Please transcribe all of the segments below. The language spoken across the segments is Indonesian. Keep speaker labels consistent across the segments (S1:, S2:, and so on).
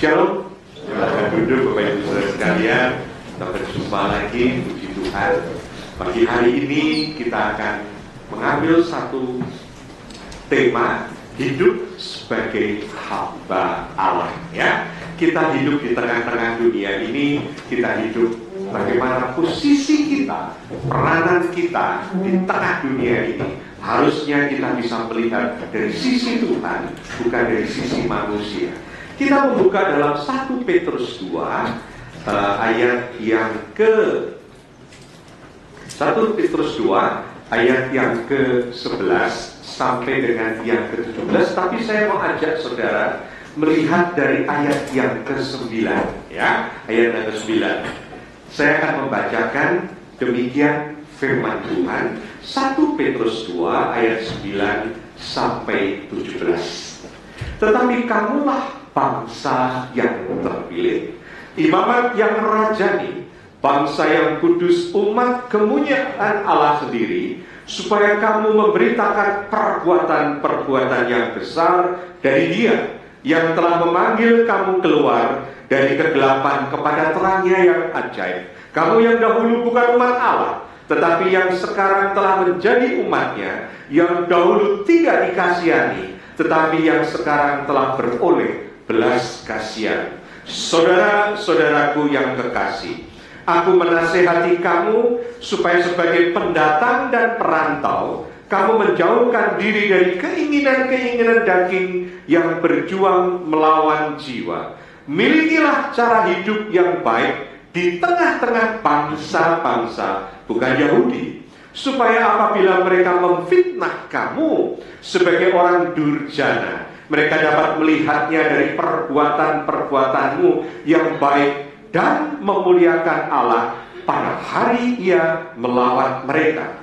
S1: Shalom. Silakan duduk Bapak Ibu Saudara sekalian. Kita berjumpa lagi, puji Tuhan. Pagi hari ini kita akan mengambil satu tema, hidup sebagai hamba Allah. Ya, kita hidup di tengah-tengah dunia ini, kita hidup bagaimana posisi kita, peranan kita di tengah dunia ini. Harusnya kita bisa melihat dari sisi Tuhan, bukan dari sisi manusia. Kita membuka dalam 1 Petrus 2 ayat yang ke 1 Petrus 2 ayat yang ke-11 sampai dengan yang ke-17. Tapi saya mau ajak saudara melihat dari ayat yang ke-9, ya, ayat yang ke-9. Saya akan membacakan demikian firman Tuhan, 1 Petrus 2 ayat 9 sampai 17. Tetapi kamulah bangsa yang terpilih, imamat yang rajani, bangsa yang kudus, umat kemuliaan Allah sendiri, supaya kamu memberitakan perbuatan-perbuatan yang besar dari Dia yang telah memanggil kamu keluar dari kegelapan kepada terangnya yang ajaib. Kamu yang dahulu bukan umat Allah, tetapi yang sekarang telah menjadi umatnya, yang dahulu tidak dikasihani, tetapi yang sekarang telah beroleh belas kasihan. Saudara-saudaraku yang kekasih, aku menasihati kamu supaya sebagai pendatang dan perantau, kamu menjauhkan diri dari keinginan-keinginan daging yang berjuang melawan jiwa. Milikilah cara hidup yang baik di tengah-tengah bangsa-bangsa bukan Yahudi, supaya apabila mereka memfitnah kamu sebagai orang durjana, mereka dapat melihatnya dari perbuatan-perbuatanmu yang baik dan memuliakan Allah pada hari Ia melawan mereka.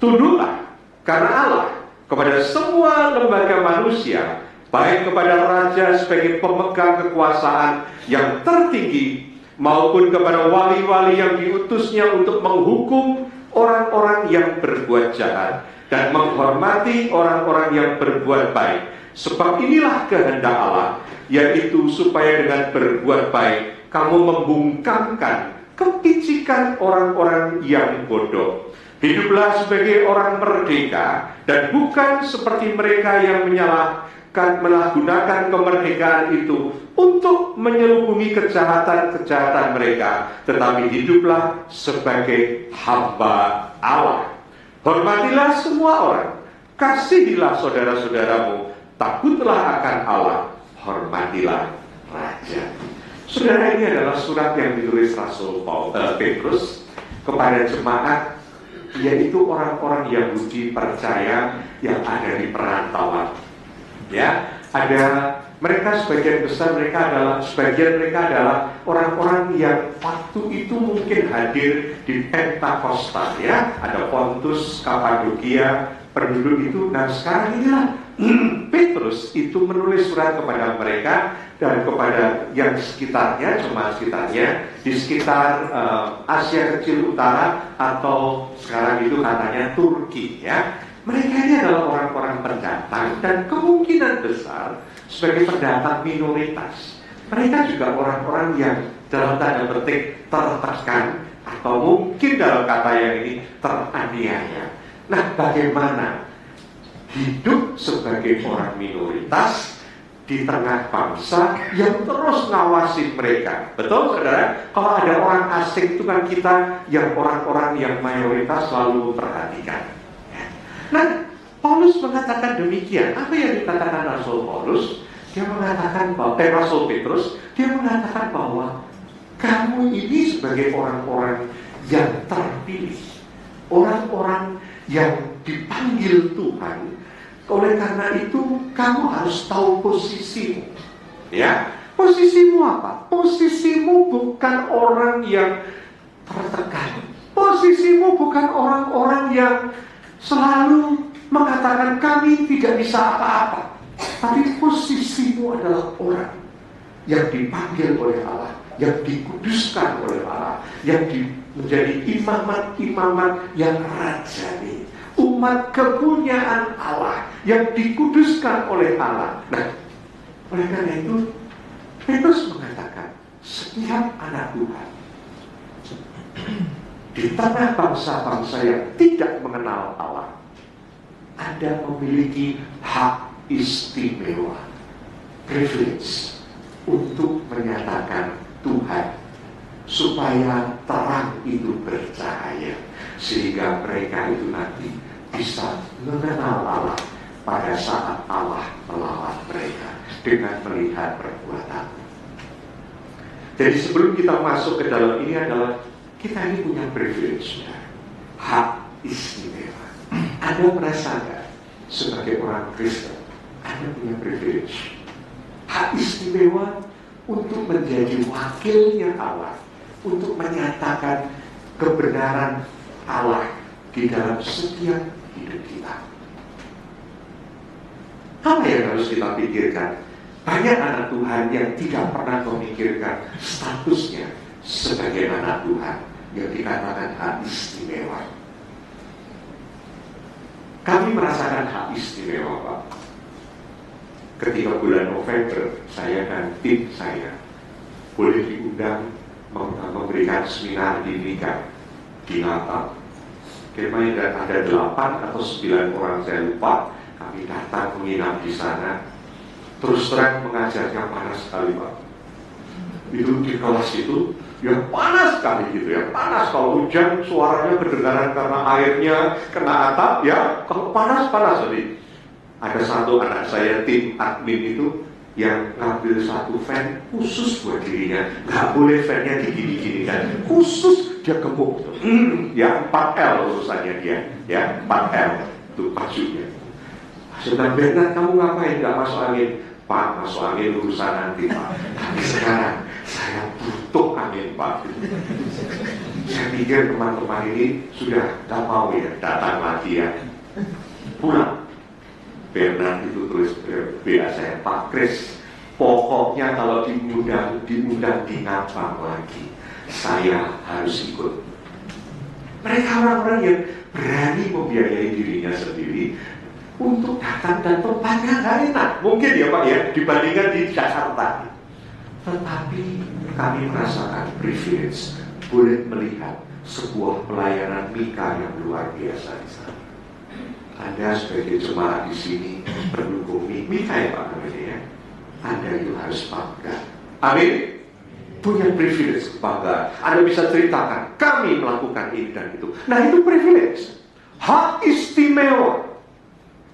S1: Tunduklah karena Allah kepada semua lembaga manusia, baik kepada raja sebagai pemegang kekuasaan yang tertinggi, maupun kepada wali-wali yang diutusnya untuk menghukum orang-orang yang berbuat jahat dan menghormati orang-orang yang berbuat baik. Sebab inilah kehendak Allah, yaitu supaya dengan berbuat baik kamu membungkamkan kepicikan orang-orang yang bodoh. Hiduplah sebagai orang merdeka dan bukan seperti mereka yang menyalahgunakan kemerdekaan itu untuk menyelubungi kejahatan-kejahatan mereka, tetapi hiduplah sebagai hamba Allah. Hormatilah semua orang, kasihilah saudara-saudaramu, takutlah akan Allah, hormatilah raja. Saudara, ini adalah surat yang ditulis Rasul Petrus kepada jemaat, yaitu orang-orang Yahudi percaya yang ada di perantauan. Ya, ada mereka sebagian mereka adalah orang-orang yang waktu itu mungkin hadir di Pentakosta, ya, ada Pontus, Kapadokia, penduduk itu. Nah, sekarang inilah Petrus itu menulis surat kepada mereka dan kepada yang sekitarnya, jemaat sekitarnya di sekitar Asia Kecil Utara atau sekarang itu katanya Turki, ya. Mereka ini adalah orang-orang pendatang dan kemungkinan besar sebagai pendatang minoritas. Mereka juga orang-orang yang dalam tanda petik tertekan atau mungkin dalam kata yang ini teraniaya. Nah, bagaimana hidup sebagai orang minoritas di tengah bangsa yang terus ngawasi mereka? Betul, saudara? Kalau ada orang asing itu kan kita yang orang-orang yang mayoritas selalu memperhatikan. Nah, Paulus mengatakan demikian. Apa yang dikatakan Rasul Paulus? Dia mengatakan bahwa Rasul Petrus, dia mengatakan bahwa kamu ini sebagai orang-orang yang terpilih, orang-orang yang dipanggil Tuhan. Oleh karena itu, kamu harus tahu posisimu. Ya, posisimu apa? Posisimu bukan orang yang tertekan. Posisimu bukan orang-orang yang selalu mengatakan kami tidak bisa apa-apa. Tapi posisimu adalah orang yang dipanggil oleh Allah, yang dikuduskan oleh Allah, yang menjadi imamat-imamat yang rajani, umat kepunyaan Allah yang dikuduskan oleh Allah. Nah, oleh karena itu Petrus mengatakan, setiap anak Tuhan di tengah bangsa-bangsa yang tidak mengenal Allah, Anda memiliki hak istimewa, privilege, untuk menyatakan Tuhan, supaya terang itu bercahaya, sehingga mereka itu nanti bisa mengenal Allah pada saat Allah melawan mereka dengan melihat perbuatan. Jadi sebelum kita masuk ke dalam ini adalah kita ini punya privilege, hak istimewa. Anda merasa nggak sebagai orang Kristen, Anda punya privilege, hak istimewa untuk menjadi wakilnya Allah, untuk menyatakan kebenaran Allah di dalam setiap hidup kita. Apa yang harus kita pikirkan? Banyak anak Tuhan yang tidak pernah memikirkan statusnya sebagai anak Tuhan yang dikatakan hak istimewa. Kami merasakan hak istimewa, Pak. Ketika bulan November, saya dan tim saya boleh diundang memberikan seminar di Nika, di Natal. Kira-kira ada 8 atau 9 orang, saya lupa. Kami datang menginap di sana. Terus terang mengajarnya panas sekali, Pak. Itu di kelas itu, ya panas sekali gitu ya. Panas, kalau hujan suaranya kedengaran karena airnya kena atap, ya. Kalau panas-panas tadi. Ada satu anak saya, tim admin itu, yang ngambil satu fan khusus buat dirinya. Nggak boleh fannya digini-gini kan. Khusus dia gemuk. Ya 4L urusannya dia. Ya 4L itu bajunya. Sedang Bernard, kamu ngapain nggak masuk angin? Pak, masuk angin urusan nanti, Pak. Tapi sekarang saya butuh angin, Pak. Saya pikir teman-teman ini sudah gak mau ya datang lagi ya. Pulang. Bernard itu tulis WA saya, Pak Kris, pokoknya kalau diundang di Ngabang lagi, saya harus ikut. Mereka orang-orang yang berani membiayai dirinya sendiri untuk datang, dan tempatnya nggak enak. Mungkin ya Pak ya, dibandingkan di Jakarta. Tetapi kami merasakan privilege, boleh melihat sebuah pelayanan Mika yang luar biasa di sana. Anda sebagai jemaat di sini pendukung Mika ya Pak namanya ya. Anda itu harus bangga. Amin. Punya privilege, kebanggaan. Anda bisa ceritakan, kami melakukan ini dan itu. Nah itu privilege, hak istimewa.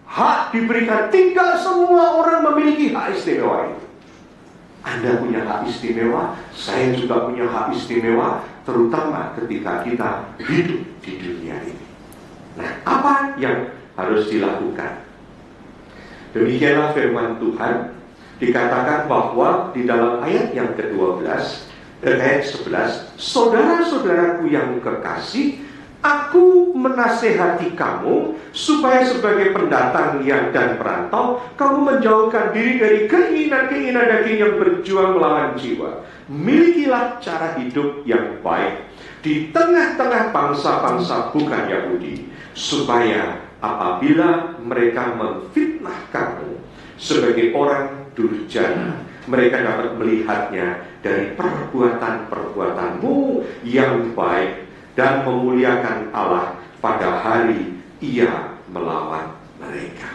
S1: Hak diberikan, tidak semua orang memiliki hak istimewa itu. Anda punya hak istimewa, saya juga punya hak istimewa, terutama ketika kita hidup di dunia ini. Nah, apa yang harus dilakukan? Demikianlah firman Tuhan, dikatakan bahwa di dalam ayat yang ke-12 dan ayat 11, saudara-saudaraku yang kekasih, aku menasehati kamu supaya sebagai pendatang dan perantau, kamu menjauhkan diri dari keinginan-keinginan daging yang berjuang melawan jiwa. Milikilah cara hidup yang baik di tengah-tengah bangsa-bangsa bukan Yahudi, supaya apabila mereka memfitnah kamu sebagai orang durjana, mereka dapat melihatnya dari perbuatan-perbuatanmu yang baik dan memuliakan Allah pada hari Ia melawan mereka.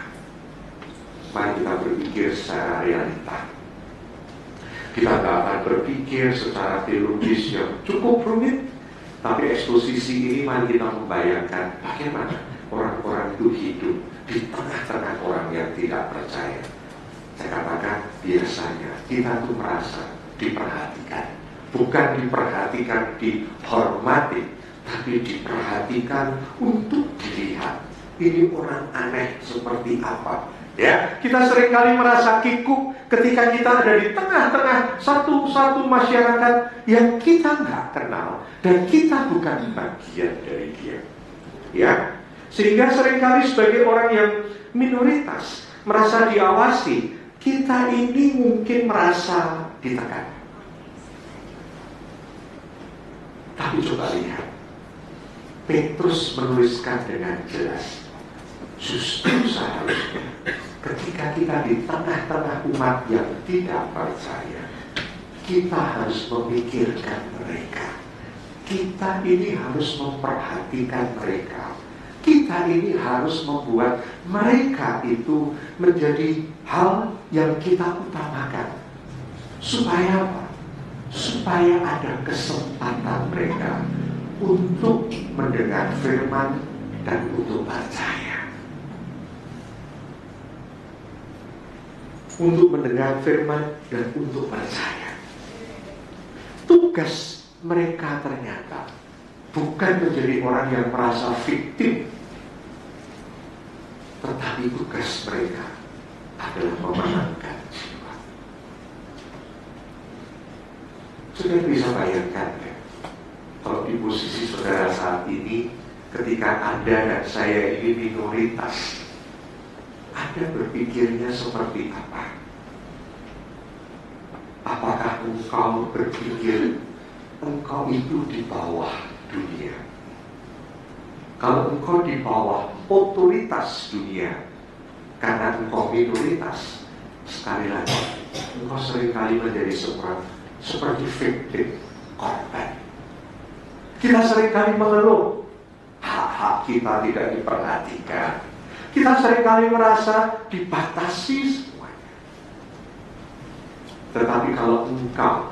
S1: Mari kita berpikir secara realita. Kita tidak akan berpikir secara teologis yang cukup rumit, tapi eksposisi ini mari kita membayangkan bagaimana orang-orang itu hidup di tengah-tengah orang yang tidak percaya. Saya katakan biasanya kita tuh merasa diperhatikan, bukan diperhatikan, dihormati, tapi diperhatikan untuk dilihat ini orang aneh seperti apa. Ya, kita seringkali merasa kikuk ketika kita ada di tengah-tengah satu masyarakat yang kita nggak kenal dan kita bukan bagian dari dia. Ya, sehingga seringkali sebagai orang yang minoritas merasa diawasi, kita ini mungkin merasa ditekan. Tapi coba lihat, Petrus menuliskan dengan jelas, justru seharusnya ketika kita di tengah-tengah umat yang tidak percaya, kita harus memikirkan mereka. Kita ini harus memperhatikan mereka. Kita ini harus membuat mereka itu menjadi hal yang kita utamakan. Supaya apa? Supaya ada kesempatan mereka untuk mendengar firman dan untuk percaya. Untuk mendengar firman dan untuk percaya. Tugas mereka ternyata bukan menjadi orang yang merasa fiktif, tetapi tugas mereka adalah memenangkan jiwa. Sudah bisa bayangkan ya, kalau di posisi saudara saat ini, ketika Anda dan saya ini minoritas, Anda berpikirnya seperti apa? Apakah engkau berpikir engkau itu di bawah dunia? Kalau engkau di bawah otoritas dunia karena engkau minoritas, sekali lagi engkau seringkali menjadi seperti victim, korban. Kita seringkali mengeluh hak-hak kita tidak diperhatikan. Kita seringkali merasa dibatasi semuanya. Tetapi kalau engkau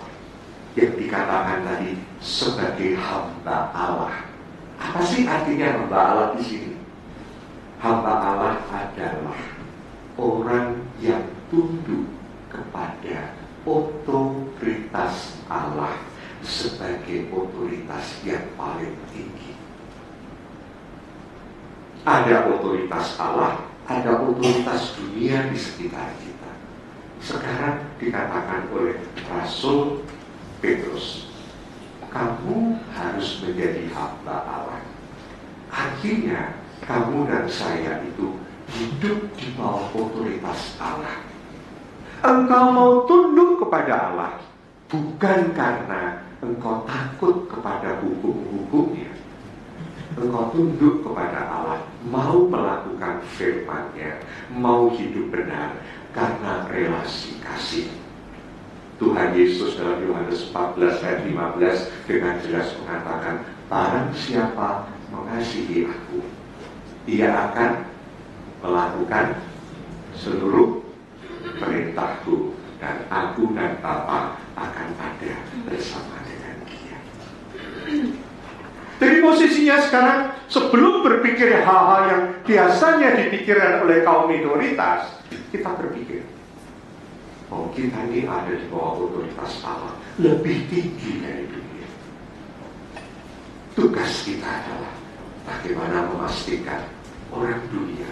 S1: yang dikatakan tadi sebagai hamba Allah. Apa sih artinya hamba Allah di sini? Hamba Allah adalah orang yang tunduk kepada otoritas Allah sebagai otoritas yang paling tinggi. Ada otoritas Allah, ada otoritas dunia di sekitar kita. Sekarang dikatakan oleh Rasul Petrus, kamu harus menjadi hamba Allah. Artinya kamu dan saya itu hidup di bawah otoritas Allah. Engkau mau tunduk kepada Allah bukan karena engkau takut kepada hukum-hukumnya. Engkau tunduk kepada Allah, mau melakukan firman-Nya, mau hidup benar karena relasi kasih. Tuhan Yesus dalam Yohanes 14 ayat 15 dengan jelas mengatakan, barang siapa mengasihi aku, dia akan melakukan seluruh perintahku, dan aku dan Bapa akan ada bersama dengan dia. Jadi posisinya sekarang, sebelum berpikir hal-hal yang biasanya dipikirkan oleh kaum minoritas, kita berpikir, oh kita ini ada di bawah otoritas Allah, lebih tinggi dari dunia. Tugas kita adalah bagaimana memastikan orang dunia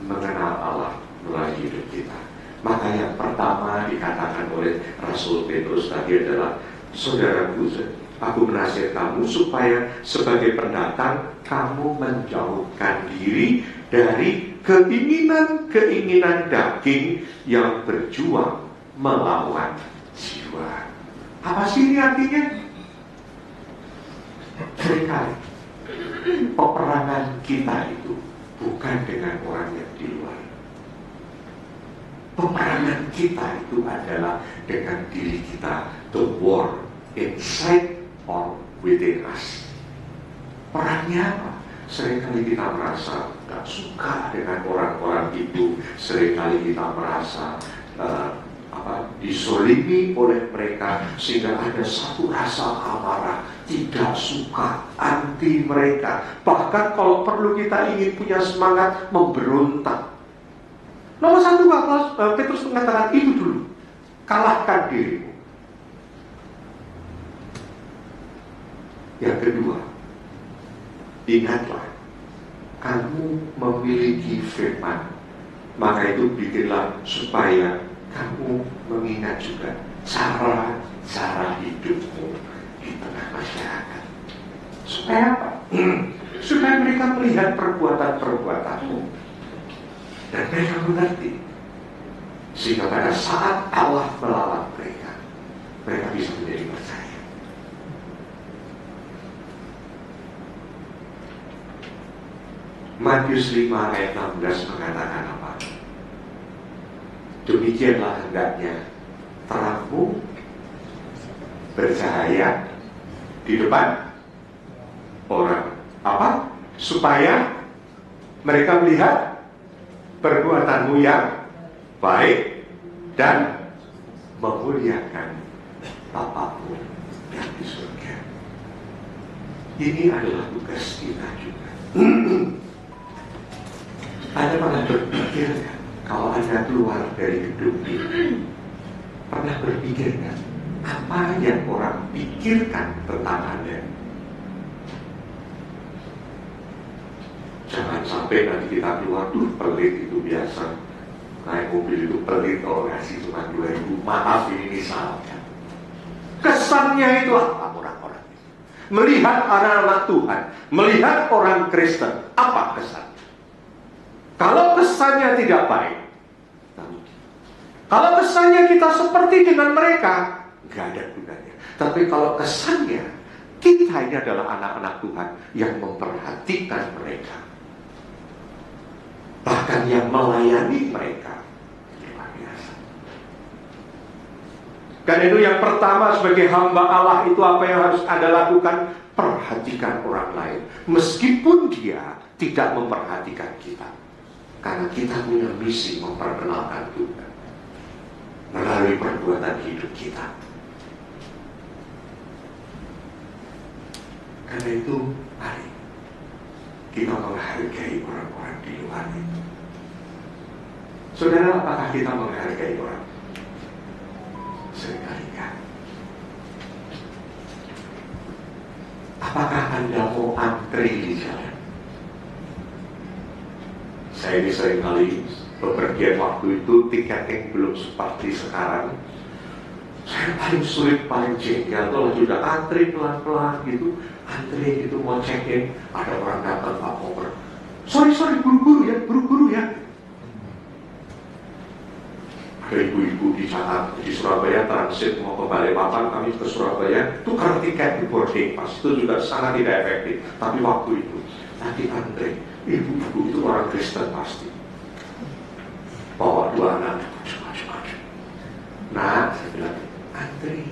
S1: mengenal Allah melalui hidup kita. Maka yang pertama dikatakan oleh Rasul Petrus tadi adalah, saudaraku, aku menasihat kamu supaya sebagai pendatang kamu menjauhkan diri dari keinginan-keinginan daging yang berjuang melawan jiwa. Apa sih ini artinya? Seringkali peperangan kita itu bukan dengan orang yang di luar. Peperangan kita itu adalah dengan diri kita. The war inside or within us. Perangnya apa? Seringkali kita merasa gak suka dengan orang-orang itu. Seringkali kita merasa disolimi oleh mereka, sehingga ada satu rasa amarah, tidak suka, anti mereka. Bahkan kalau perlu kita ingin punya semangat memberontak. Nomor satu, Petrus mengatakan itu dulu, kalahkan dirimu. Yang kedua, ingatlah, kamu memiliki firman, maka itu bikinlah supaya kamu mengingat juga cara hidupmu di tengah masyarakat. Supaya apa? Supaya mereka melihat perbuatan-perbuatanmu dan mereka mengerti, sehingga pada saat Allah melawan mereka, mereka bisa menjadi percaya. Matius 5 ayat 16 mengatakan apa? Demikianlah hendaknya terangmu bercahaya di depan orang. Apa? Supaya mereka melihat perbuatanmu yang baik dan memuliakan Bapamu yang di surga. Ini adalah tugas kita juga. Anda pernah berpikir kan, kalau Anda keluar dari gedung ini, pernah berpikir kan, apa yang orang pikirkan tentang Anda? Jangan sampai nanti kita keluar, pelit itu biasa. Naik mobil itu pelit, kalau ngasih cuma 2.000, maaf ini misalnya. Kesannya itu apa orang-orang? Melihat anak-anak Tuhan, melihat orang Kristen, apa kesannya? Kalau kesannya tidak baik, kalau kesannya kita seperti dengan mereka, nggak ada gunanya. Tapi kalau kesannya kita ini adalah anak-anak Tuhan yang memperhatikan mereka, bahkan yang melayani mereka, luar biasa. Karena itu yang pertama sebagai hamba Allah itu apa yang harus Anda lakukan? Perhatikan orang lain, meskipun dia tidak memperhatikan kita. Karena kita punya misi memperkenalkan Tuhan melalui perbuatan hidup kita. Karena itu, mari kita menghargai orang-orang di luar itu. Saudara, apakah kita menghargai orang? Seringkali kan. Apakah Anda mau antri di jalan? Saya ini seringkali bepergian waktu itu tiketing belum seperti sekarang. Saya paling sulit, paling jengkel kalau sudah antri pelan-pelan gitu, antri gitu mau check-in, ada orang datang Pak Momer. Sorry, buru-buru ya. Ada ibu-ibu di sana di Surabaya transit mau ke Balikpapan, kami ke Surabaya, tukar tiket di boarding pass itu juga sangat tidak efektif. Tapi waktu itu lagi antri, ibu-ibu itu orang Kristen pasti. Bawa 2 anak, maju. Nah, saya bilang, antri.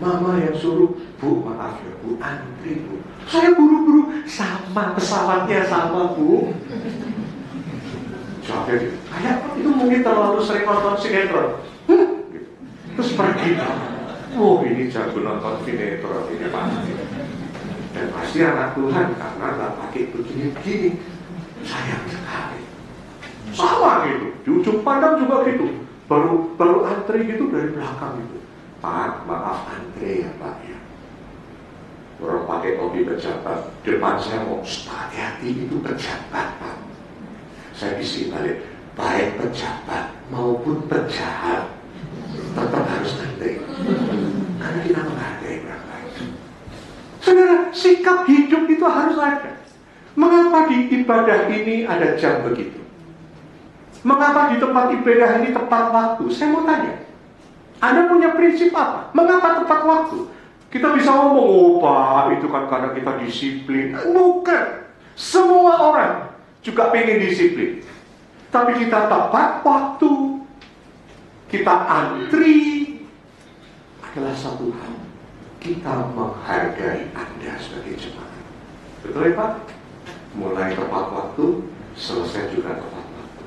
S1: Mama yang suruh, Bu, maaf ya Bu, antri Bu. Saya buru-buru, sama pesawatnya sama Bu. Jawabnya, kayak itu mungkin terlalu sering nonton sinetron. Gitu. Terus pergi. Oh, ini jago nonton sinetron ini pasti. Dan pasti anak Tuhan karena nggak pakai begini-begini. Sayang sekali. Sama gitu, di ujung pandang juga gitu. Baru antri gitu dari belakang gitu. Pak, maaf antri ya Pak ya. Orang pakai topi pejabat, depan saya mau hati-hati itu pejabat Pak. Saya bisik balik, baik pejabat maupun penjahat tetap harus antri. Karena kita menghargai orang lain. Saudara, sikap hidup itu harus ada. Mengapa di ibadah ini ada jam begitu? Mengapa di tempat ibadah ini tepat waktu? Saya mau tanya, Anda punya prinsip apa? Mengapa tepat waktu? Kita bisa ngomong, oh Pak, itu kan karena kita disiplin. Bukan. Semua orang juga pengen disiplin. Tapi kita tepat waktu, kita antri, adalah satu hal. Kita menghargai Anda sebagai jemaat. Betul ya Pak? Mulai tepat waktu, selesai juga tepat waktu.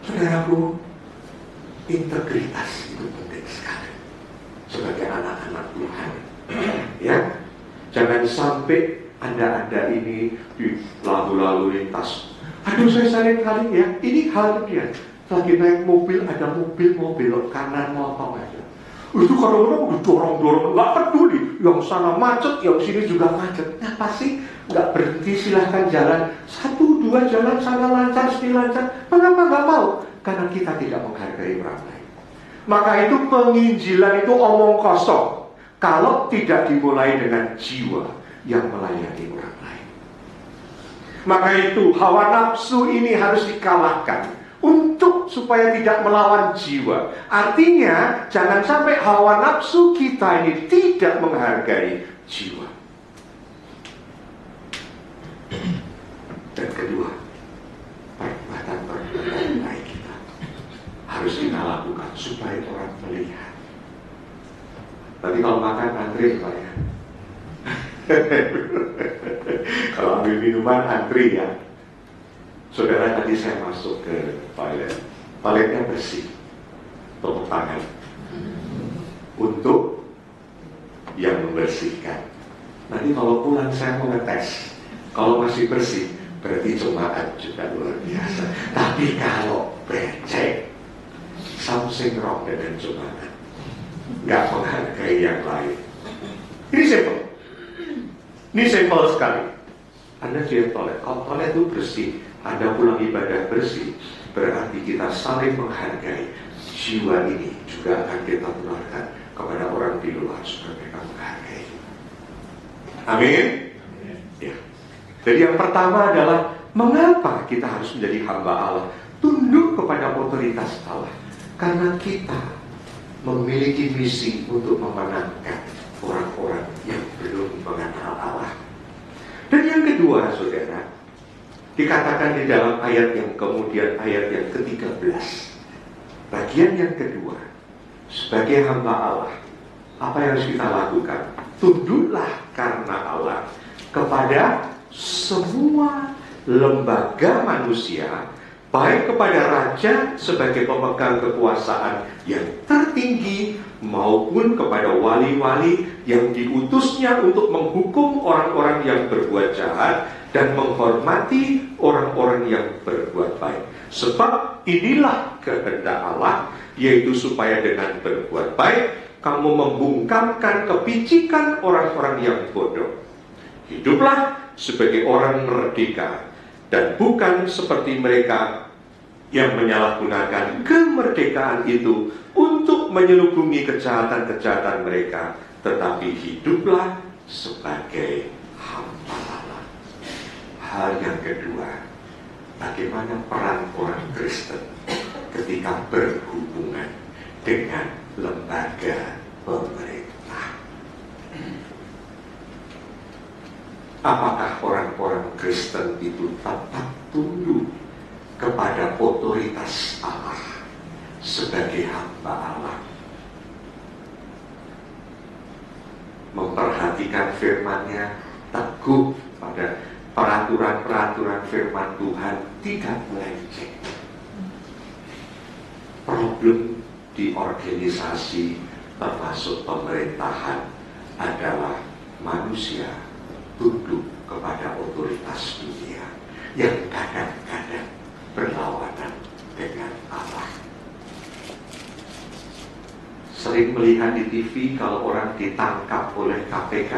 S1: Saudaraku, integritas itu penting sekali sebagai anak-anak Tuhan. Ya, jangan sampai Anda ini di lalu lintas. Aduh, saya sering kali ya, ini hal dia. Lagi naik mobil, ada mobil mau belok kanan, motong aja. Itu kadang-kadang udah dorong-dorong, nggak peduli. Yang sana macet, yang sini juga macet. Ngapa sih? Nggak berhenti, silahkan jalan. 1, 2 jalan, sana lancar, sini lancar. Mengapa nggak mau? Karena kita tidak menghargai orang lain. Maka itu penginjilan itu omong kosong kalau tidak dimulai dengan jiwa yang melayani orang lain. Maka itu hawa nafsu ini harus dikalahkan untuk supaya tidak melawan jiwa. Artinya jangan sampai hawa nafsu kita ini tidak menghargai jiwa. Dan kedua, perbuatan baik kita harus kita lakukan supaya orang melihat Tapi kalau makan antri Pak ya. Kalau ambil minuman antri ya. Saudara, tadi saya masuk ke toilet. Toiletnya bersih. Tepuk tangan. Untuk yang membersihkan. Nanti kalau pulang saya mau ngetes. Kalau masih bersih, berarti jemaat juga luar biasa. Tapi kalau becek, something wrong dengan jemaat. Nggak menghargai yang lain. Ini simple. Ini simple sekali. Anda lihat toilet. Kalau toilet itu bersih, Anda pulang ibadah bersih, berarti kita saling menghargai. Jiwa ini juga akan kita tularkan kepada orang di luar supaya mereka menghargai. Amin. Ya. Jadi yang pertama adalah mengapa kita harus menjadi hamba Allah? Tunduk kepada otoritas Allah. Karena kita memiliki misi untuk memenangkan orang-orang yang belum mengenal Allah. Dan yang kedua, saudara, dikatakan di dalam ayat yang kemudian ayat yang ke-13. Bagian yang kedua, sebagai hamba Allah, apa yang harus kita lakukan? Tunduklah karena Allah kepada semua lembaga manusia, baik kepada raja sebagai pemegang kekuasaan yang tertinggi, maupun kepada wali-wali yang diutusnya untuk menghukum orang-orang yang berbuat jahat dan menghormati orang-orang yang berbuat baik. Sebab inilah kehendak Allah, yaitu supaya dengan berbuat baik kamu membungkamkan kepicikan orang-orang yang bodoh. Hiduplah sebagai orang merdeka dan bukan seperti mereka yang menyalahgunakan kemerdekaan itu untuk menyelubungi kejahatan-kejahatan mereka, tetapi hiduplah sebagai hamba Allah. Hal yang kedua, bagaimana peran orang Kristen ketika berhubungan dengan lembaga pemerintah? Apakah orang-orang Kristen itu tetap tunduk kepada otoritas Allah sebagai hamba Allah? Memperhatikan firman-Nya, teguh pada peraturan-peraturan firman Tuhan, tidak melenceng. Problem di organisasi termasuk pemerintahan adalah manusia tunduk kepada otoritas dunia yang kadang-kadang berlawanan dengan Allah. Sering melihat di TV kalau orang ditangkap oleh KPK,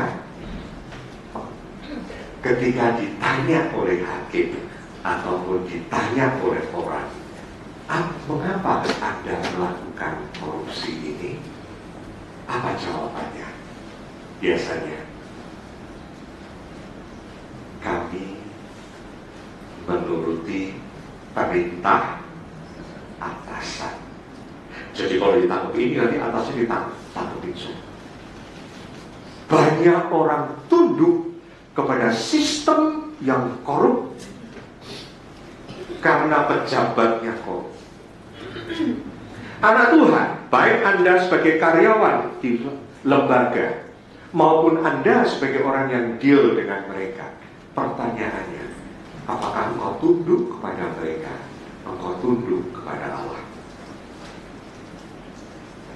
S1: ketika ditanya oleh hakim ataupun ditanya oleh orang, mengapa Anda melakukan korupsi ini? Apa jawabannya? Biasanya, kami menuruti perintah atasan. Jadi kalau ditangkap ini, nanti atasnya ditangkapin semua. Banyak orang tunduk kepada sistem yang korup karena pejabatnya korup. Anak Tuhan, baik Anda sebagai karyawan di lembaga maupun Anda sebagai orang yang deal dengan mereka, pertanyaannya, apakah engkau tunduk kepada mereka? Engkau tunduk kepada Allah?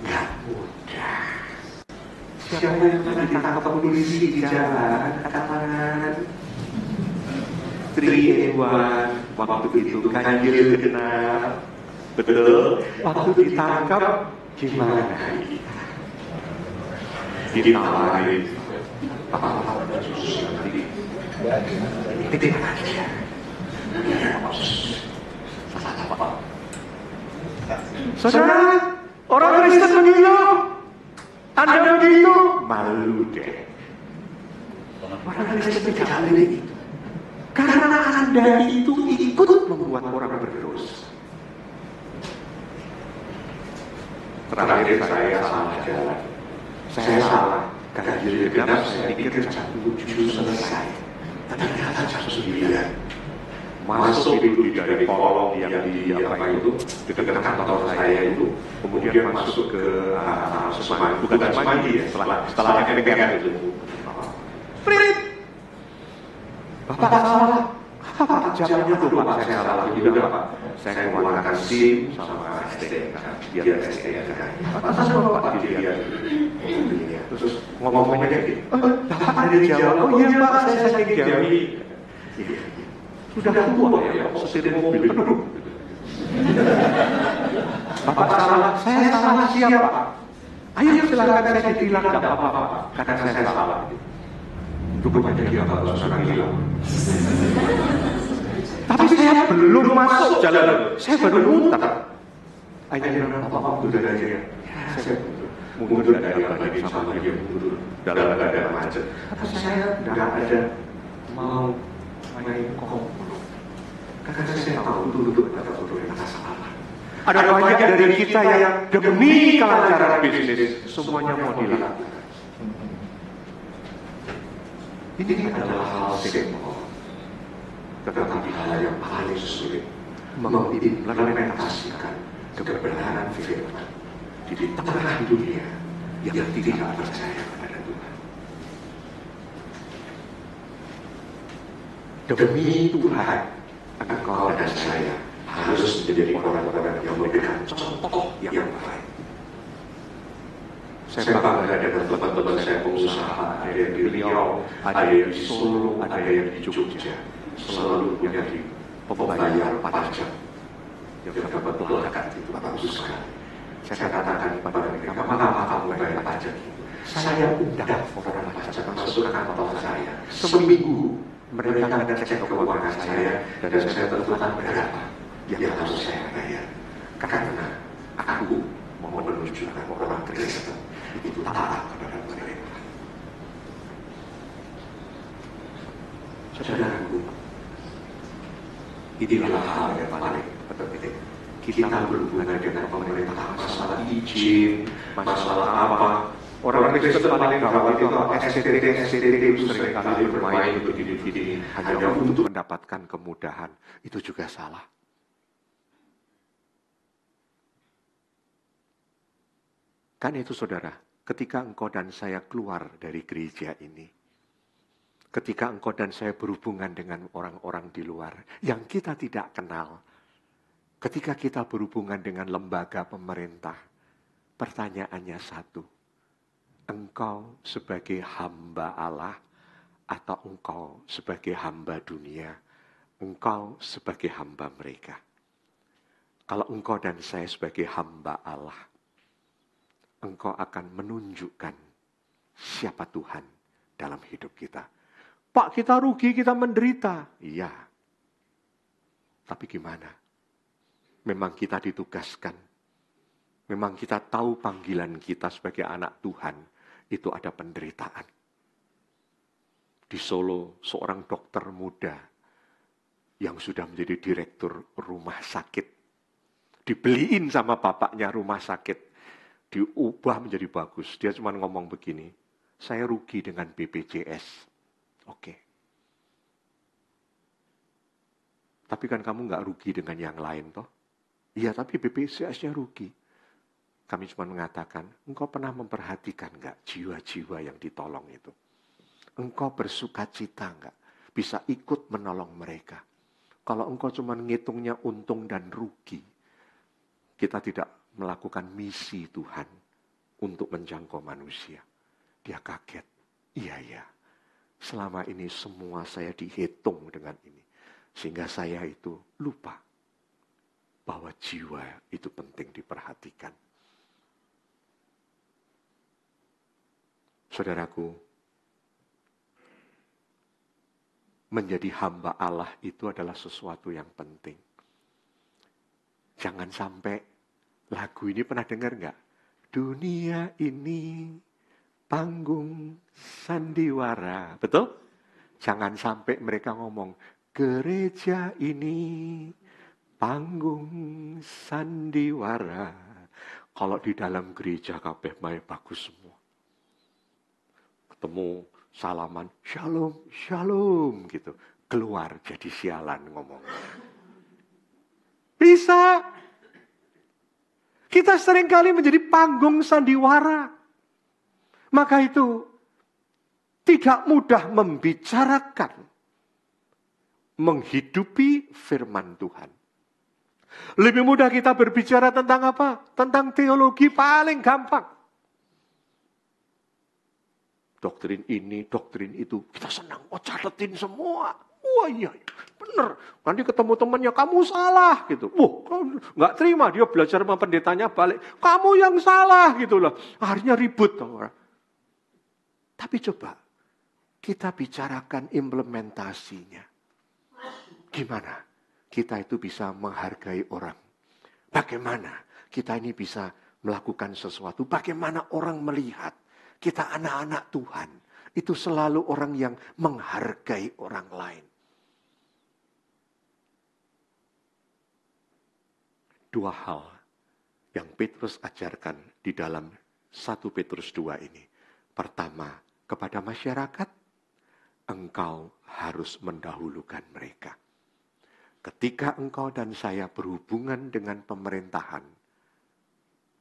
S1: Gak mudah. Siapa yang pernah ditangkap polisi di jalan, angkat tangan. 3 in 1, waktu itu ganjil genap. Betul, waktu ditangkap gimana kita? Ditawarin apa-apa khusus nanti titip aja. Saudara, orang Kristen begitu, Anda begitu, malu deh. Orang Kristen tidak boleh itu, karena Anda itu ikut membuat orang berdosa. Terakhir saya salah jalan. Saya salah. Ganjil genap saya pikir jam 7 selesai. Ternyata jam 9. Masuk itu dari kolong yang di apa itu dekat kantor saya itu. Kemudian masuk ke semanggi, bukan semanggi ya, setelah pegang itu. Prit! Bapak salah. Jangan dulu Pak, saya salah juga Pak. Saya keluarkan SIM sama STNK, biar STNK. Masa Bapak dia terus ngomongnya gitu. Bapak ada di Jawa. Oh iya Pak, saya di Jawa. Sudah tua ya, setir mobil penuh. Bapak salah, saya salah siapa? Ayo silakan saya bilang tidak apa-apa, karena saya salah. Rupanya dia kalau sekarang hilang. Tapi saya belum masuk jalan, saya baru muter. Akhirnya bapak mundur aja. Saya mundur dari lagi sama dia mundur dalam keadaan macet. Tapi saya tidak ada mau main komplo. Karena saya tahu dulu ada otoritas salah. Ada banyak dari kita yang demi kelancaran bisnis semuanya mau dilakukan. Ini adalah hal simple, tetapi hal yang paling sulit mengimplementasikan kebenaran firman di tengah dunia yang tidak percaya kepada Tuhan. Demi Tuhan, engkau dan saya harus menjadi orang-orang yang memberikan contoh yang baik. Saya bangga dengan teman-teman saya pengusaha, ada yang di Riau, ada yang di Solo, ada yang di Jogja. Selalu punya di pembayar pajak yang dapat pelakat itu bagus sekali. Saya katakan kepada mereka, mengapa kamu bayar pajak itu? Saya undang orang pajak masuk ke kantor saya. Seminggu mereka ngecek keuangan saya dan saya tentukan berapa yang harus saya bayar. Karena aku mau menunjukkan orang Kristen itu taat kepada mereka. Saudaraku, inilah hal yang paling penting. Kita berhubungan dengan pemerintah, masalah izin, masalah apa. Orang Kristen paling gawat itu SCTT itu sering kali bermain begini-begini hanya untuk mendapatkan kemudahan. Itu juga salah. Kan itu saudara, ketika engkau dan saya keluar dari gereja ini, ketika engkau dan saya berhubungan dengan orang-orang di luar yang kita tidak kenal, ketika kita berhubungan dengan lembaga pemerintah, pertanyaannya satu, engkau sebagai hamba Allah atau engkau sebagai hamba dunia, engkau sebagai hamba mereka. Kalau engkau dan saya sebagai hamba Allah, engkau akan menunjukkan siapa Tuhan dalam hidup kita. Pak, kita rugi, kita menderita. Iya. Tapi gimana? Memang kita ditugaskan. Memang kita tahu panggilan kita sebagai anak Tuhan. Itu ada penderitaan. Di Solo, seorang dokter muda yang sudah menjadi direktur rumah sakit. Dibeliin sama bapaknya rumah sakit. Diubah menjadi bagus. Dia cuma ngomong begini, saya rugi dengan BPJS. Oke. Tapi kan kamu nggak rugi dengan yang lain toh? Iya, tapi BPJS-nya rugi. Kami cuma mengatakan, engkau pernah memperhatikan nggak jiwa-jiwa yang ditolong itu? Engkau bersukacita nggak? Bisa ikut menolong mereka. Kalau engkau cuma ngitungnya untung dan rugi, kita tidak melakukan misi Tuhan untuk menjangkau manusia. Dia kaget. Iya. Selama ini semua saya dihitung dengan ini. Sehingga saya itu lupa bahwa jiwa itu penting diperhatikan. Saudaraku, menjadi hamba Allah itu adalah sesuatu yang penting. Jangan sampai lagu ini pernah dengar nggak? Dunia ini panggung sandiwara. Betul? Jangan sampai mereka ngomong, gereja ini panggung sandiwara. Kalau di dalam gereja kabeh main bagus semua. Ketemu salaman, shalom, shalom gitu. Keluar jadi sialan ngomong. Bisa. Kita seringkali menjadi panggung sandiwara. Maka itu tidak mudah membicarakan, menghidupi firman Tuhan. Lebih mudah kita berbicara tentang apa? Tentang teologi paling gampang. Doktrin ini, doktrin itu. Kita senang, catetin semua. Wah iya, benar. Nanti ketemu temannya, kamu salah gitu. Wah, nggak terima dia belajar sama pendetanya balik. Kamu yang salah gitu loh. Akhirnya ribut. Tapi coba kita bicarakan implementasinya. Gimana kita itu bisa menghargai orang? Bagaimana kita ini bisa melakukan sesuatu? Bagaimana orang melihat kita anak-anak Tuhan? Itu selalu orang yang menghargai orang lain. Dua hal yang Petrus ajarkan di dalam 1 Petrus 2 ini. Pertama, kepada masyarakat, engkau harus mendahulukan mereka. Ketika engkau dan saya berhubungan dengan pemerintahan,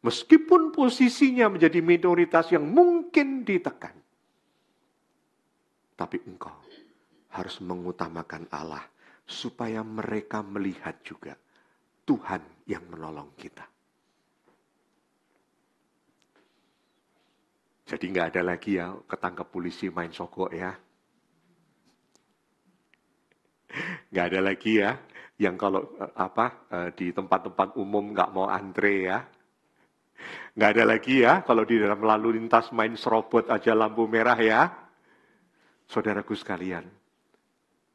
S1: meskipun posisinya menjadi minoritas yang mungkin ditekan, tapi engkau harus mengutamakan Allah, supaya mereka melihat juga Tuhan yang menolong kita. Jadi nggak ada lagi ya ketangkap polisi main sogok ya. Nggak ada lagi ya yang kalau di tempat-tempat umum nggak mau antre ya. Nggak ada lagi ya kalau di dalam lalu lintas main serobot aja lampu merah ya. Saudaraku sekalian,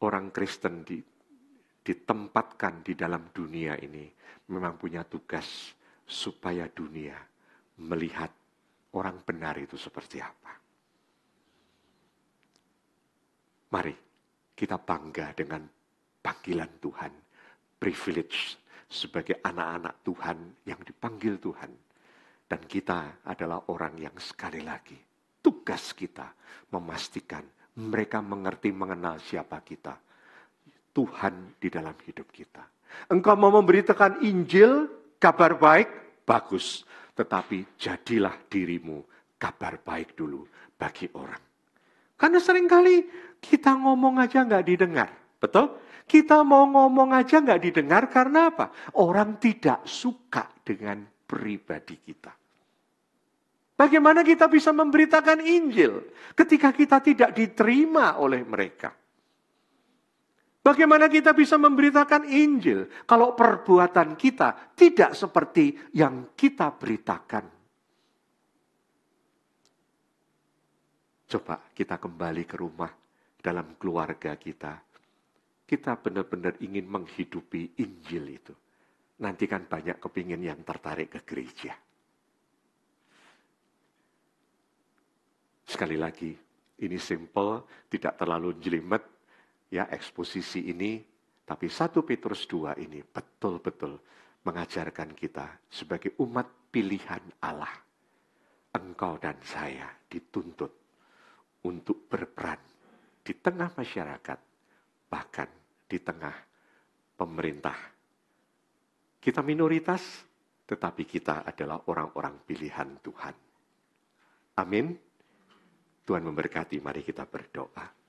S1: orang Kristen ditempatkan di dalam dunia ini memang punya tugas supaya dunia melihat orang benar itu seperti apa. Mari kita bangga dengan panggilan Tuhan, privilege sebagai anak-anak Tuhan yang dipanggil Tuhan. Dan kita adalah orang yang sekali lagi, tugas kita memastikan mereka mengerti mengenal siapa kita. Tuhan di dalam hidup kita. Engkau mau memberitakan Injil, kabar baik, bagus. Tetapi jadilah dirimu kabar baik dulu bagi orang. Karena seringkali kita ngomong aja nggak didengar. Betul? Kita mau ngomong aja nggak didengar karena apa? Orang tidak suka dengan pribadi kita. Bagaimana kita bisa memberitakan Injil ketika kita tidak diterima oleh mereka? Bagaimana kita bisa memberitakan Injil kalau perbuatan kita tidak seperti yang kita beritakan? Coba kita kembali ke rumah, dalam keluarga kita. Kita benar-benar ingin menghidupi Injil itu. Nanti kan banyak kepingin yang tertarik ke gereja. Sekali lagi, ini simple, tidak terlalu jelimet, ya eksposisi ini, tapi 1 Petrus 2 ini betul-betul mengajarkan kita sebagai umat pilihan Allah. Engkau dan saya dituntut untuk berperan di tengah masyarakat, bahkan di tengah pemerintah. Kita minoritas, tetapi kita adalah orang-orang pilihan Tuhan. Amin. Tuhan memberkati, mari kita berdoa.